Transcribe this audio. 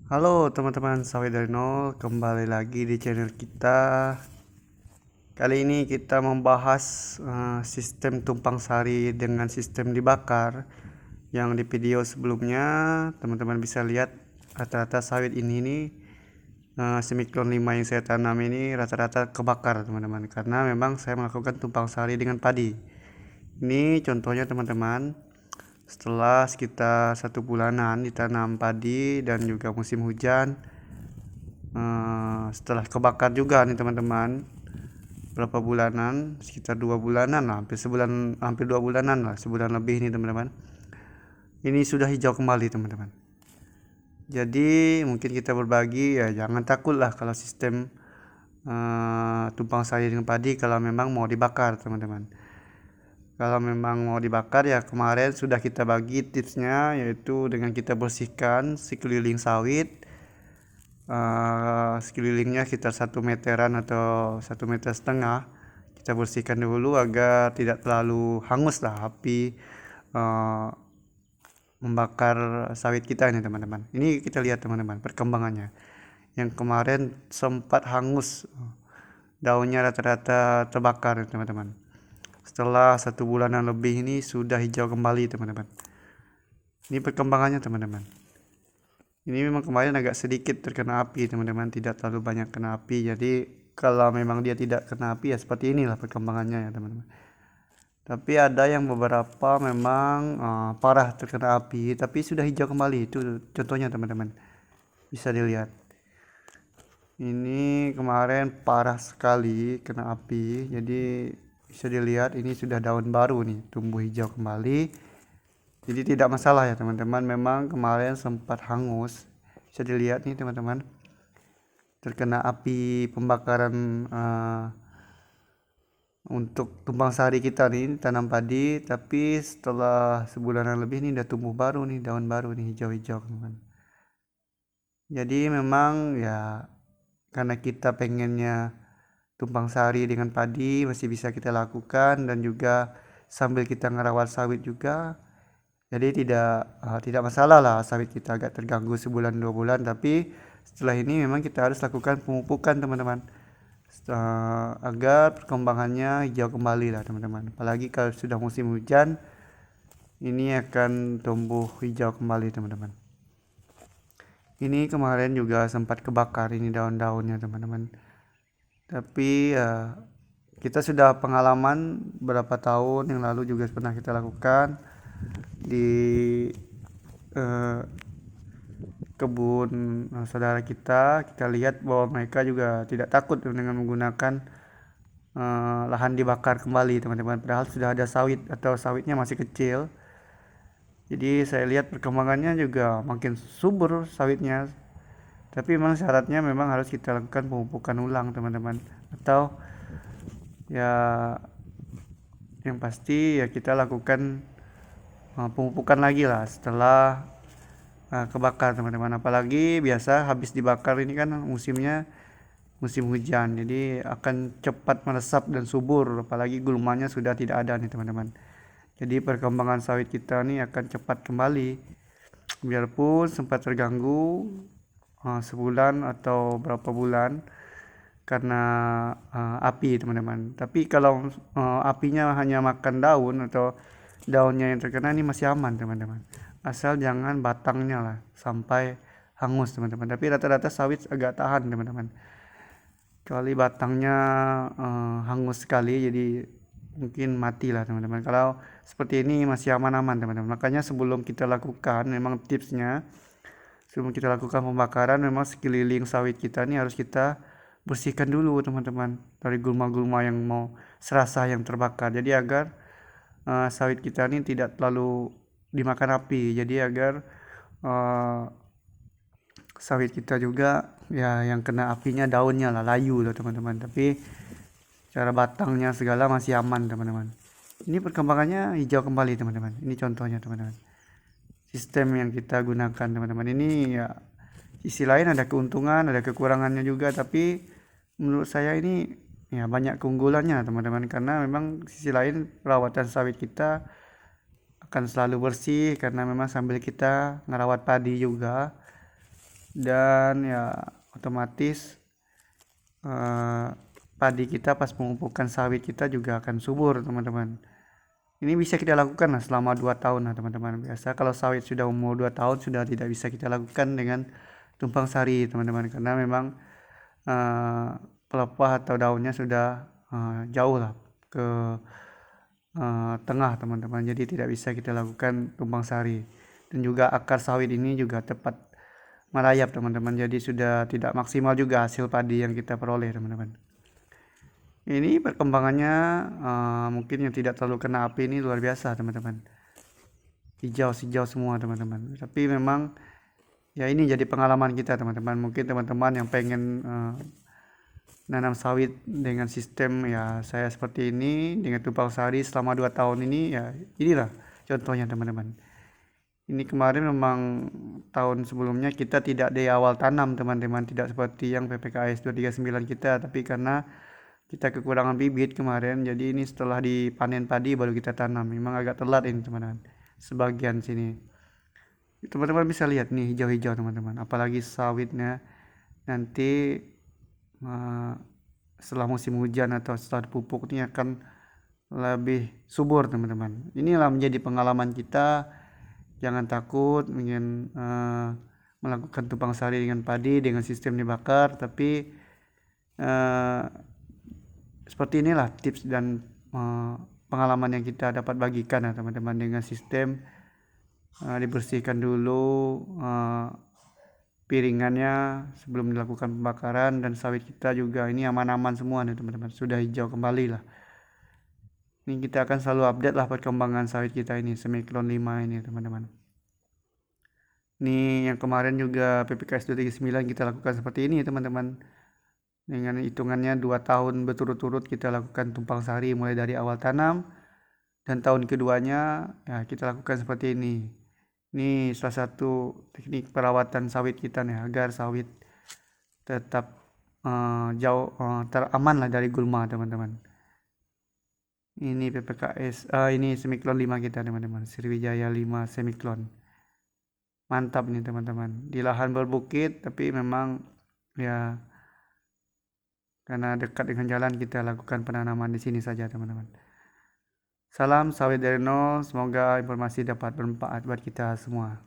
Halo teman-teman sawit dari nol, kembali lagi di channel kita. Kali ini kita membahas sistem tumpang sari dengan sistem dibakar. Yang di video sebelumnya teman-teman bisa lihat rata-rata sawit ini nih semikron 5 yang saya tanam ini rata-rata kebakar teman-teman, karena memang saya melakukan tumpang sari dengan padi. Ini contohnya teman-teman, setelah sekitar 1 bulanan ditanam padi dan juga musim hujan, setelah kebakar juga nih teman-teman, berapa bulanan, sekitar 2 bulanan lah, hampir sebulan, hampir 2 bulanan lah, sebulan lebih nih teman-teman. Ini sudah hijau kembali teman-teman. Jadi mungkin kita berbagi ya, jangan takut lah kalau sistem tumpang sari dengan padi kalau memang mau dibakar teman-teman. Kalau memang mau dibakar ya, kemarin sudah kita bagi tipsnya, yaitu dengan kita bersihkan sekeliling sawit, sekelilingnya sekitar 1 meteran atau 1,5 meter. Kita bersihkan dulu agar tidak terlalu hangus lah api membakar sawit kita ini teman-teman. Ini kita lihat teman-teman perkembangannya. Yang kemarin sempat hangus, daunnya rata-rata terbakar teman-teman. Setelah 1 bulanan lebih ini sudah hijau kembali teman-teman. Ini perkembangannya teman-teman. Ini memang kemarin agak sedikit terkena api teman-teman, tidak terlalu banyak kena api. Jadi kalau memang dia tidak kena api ya seperti inilah perkembangannya ya teman-teman. Tapi ada yang beberapa memang parah terkena api tapi sudah hijau kembali. Itu contohnya teman-teman, bisa dilihat. Ini kemarin parah sekali kena api, jadi bisa dilihat ini sudah daun baru nih, tumbuh hijau kembali. Jadi tidak masalah ya teman-teman, memang kemarin sempat hangus, bisa dilihat nih teman-teman, terkena api pembakaran untuk tumpang sari kita nih, tanam padi. Tapi setelah sebulanan lebih nih udah tumbuh baru nih, daun baru nih, hijau-hijau teman-teman. Jadi memang ya, karena kita pengennya tumpang sari dengan padi masih bisa kita lakukan, dan juga sambil kita ngerawat sawit juga. Jadi tidak masalah lah sawit kita agak terganggu sebulan 2 bulan, tapi setelah ini memang kita harus lakukan pemupukan teman-teman, agar perkembangannya hijau kembali lah teman-teman. Apalagi kalau sudah musim hujan, ini akan tumbuh hijau kembali teman-teman. Ini kemarin juga sempat kebakar ini daun-daunnya teman-teman. Tapi kita sudah pengalaman berapa tahun yang lalu juga pernah kita lakukan di eh, kebun saudara kita. Kita lihat bahwa mereka juga tidak takut dengan menggunakan lahan dibakar kembali teman-teman, padahal sudah ada sawit atau sawitnya masih kecil. Jadi saya lihat perkembangannya juga makin subur sawitnya. Tapi memang syaratnya memang harus kita lakukan pemupukan ulang teman-teman, atau ya yang pasti ya kita lakukan pemupukan lagi lah setelah kebakar teman-teman. Apalagi biasa habis dibakar ini kan musimnya musim hujan, jadi akan cepat meresap dan subur, apalagi gulmanya sudah tidak ada nih teman-teman. Jadi perkembangan sawit kita nih akan cepat kembali, biarpun sempat terganggu sebulan atau berapa bulan karena api teman-teman. Tapi kalau apinya hanya makan daun atau daunnya yang terkena, ini masih aman teman-teman, asal jangan batangnya lah sampai hangus teman-teman. Tapi rata-rata sawit agak tahan teman-teman, kecuali batangnya hangus sekali, jadi mungkin mati lah teman-teman. Kalau seperti ini masih aman-aman teman-teman. Makanya sebelum kita lakukan, memang tipsnya sebelum kita lakukan pembakaran, memang sekeliling sawit kita ini harus kita bersihkan dulu teman-teman dari gulma-gulma yang mau serasa yang terbakar. Jadi agar sawit kita ini tidak terlalu dimakan api, jadi agar sawit kita juga ya yang kena apinya daunnya lah, layu lah teman-teman, tapi cara batangnya segala masih aman teman-teman. Ini perkembangannya hijau kembali teman-teman, ini contohnya teman-teman, sistem yang kita gunakan teman-teman. Ini ya, sisi lain ada keuntungan ada kekurangannya juga, tapi menurut saya ini ya banyak keunggulannya teman-teman, karena memang sisi lain perawatan sawit kita akan selalu bersih, karena memang sambil kita ngerawat padi juga. dan ya otomatis padi kita pas mengumpulkan sawit kita juga akan subur teman-teman. Ini bisa kita lakukan lah selama 2 tahun lah teman-teman. Biasa kalau sawit sudah umur 2 tahun sudah tidak bisa kita lakukan dengan tumpang sari teman-teman, karena memang pelepah atau daunnya sudah jauh lah ke tengah teman-teman, jadi tidak bisa kita lakukan tumpang sari. Dan juga akar sawit ini juga tepat merayap teman-teman, jadi sudah tidak maksimal juga hasil padi yang kita peroleh teman-teman. Ini perkembangannya mungkin yang tidak terlalu kena api ini luar biasa teman-teman, hijau semua teman-teman. Tapi memang ya ini jadi pengalaman kita teman-teman. Mungkin teman-teman yang pengen nanam sawit dengan sistem ya saya seperti ini dengan tumpang sari selama 2 tahun ini, ya inilah contohnya teman-teman. Ini kemarin memang tahun sebelumnya kita tidak di awal tanam teman-teman, tidak seperti yang PPKS 239 kita, tapi karena kita kekurangan bibit kemarin, jadi ini setelah dipanen padi baru kita tanam. Memang agak telat ini teman-teman, sebagian sini teman-teman bisa lihat nih hijau-hijau teman-teman, apalagi sawitnya nanti setelah musim hujan atau setelah pupuk ini akan lebih subur teman-teman. Inilah menjadi pengalaman kita, jangan takut ingin melakukan tumpang sari dengan padi dengan sistem dibakar, tapi seperti inilah tips dan pengalaman yang kita dapat bagikan ya teman-teman. Dengan sistem dibersihkan dulu piringannya sebelum dilakukan pembakaran, dan sawit kita juga ini aman-aman semua nih teman-teman, sudah hijau kembali lah. Ini kita akan selalu update lah perkembangan sawit kita ini Semiclone 5 ini teman-teman. Ini yang kemarin juga PPKS 239 kita lakukan seperti ini teman-teman, dengan hitungannya 2 tahun berturut-turut kita lakukan tumpang sari mulai dari awal tanam, dan tahun keduanya ya kita lakukan seperti ini. Ini salah satu teknik perawatan sawit kita nih, agar sawit tetap jauh teraman lah dari gulma teman-teman. Ini PPKS ini Semiclone 5 kita teman-teman, Sriwijaya 5 Semiclone. Mantap nih teman-teman, di lahan berbukit tapi memang ya karena dekat dengan jalan kita lakukan penanaman di sini saja teman-teman. Salam sawit dari nol, semoga informasi dapat bermanfaat buat kita semua.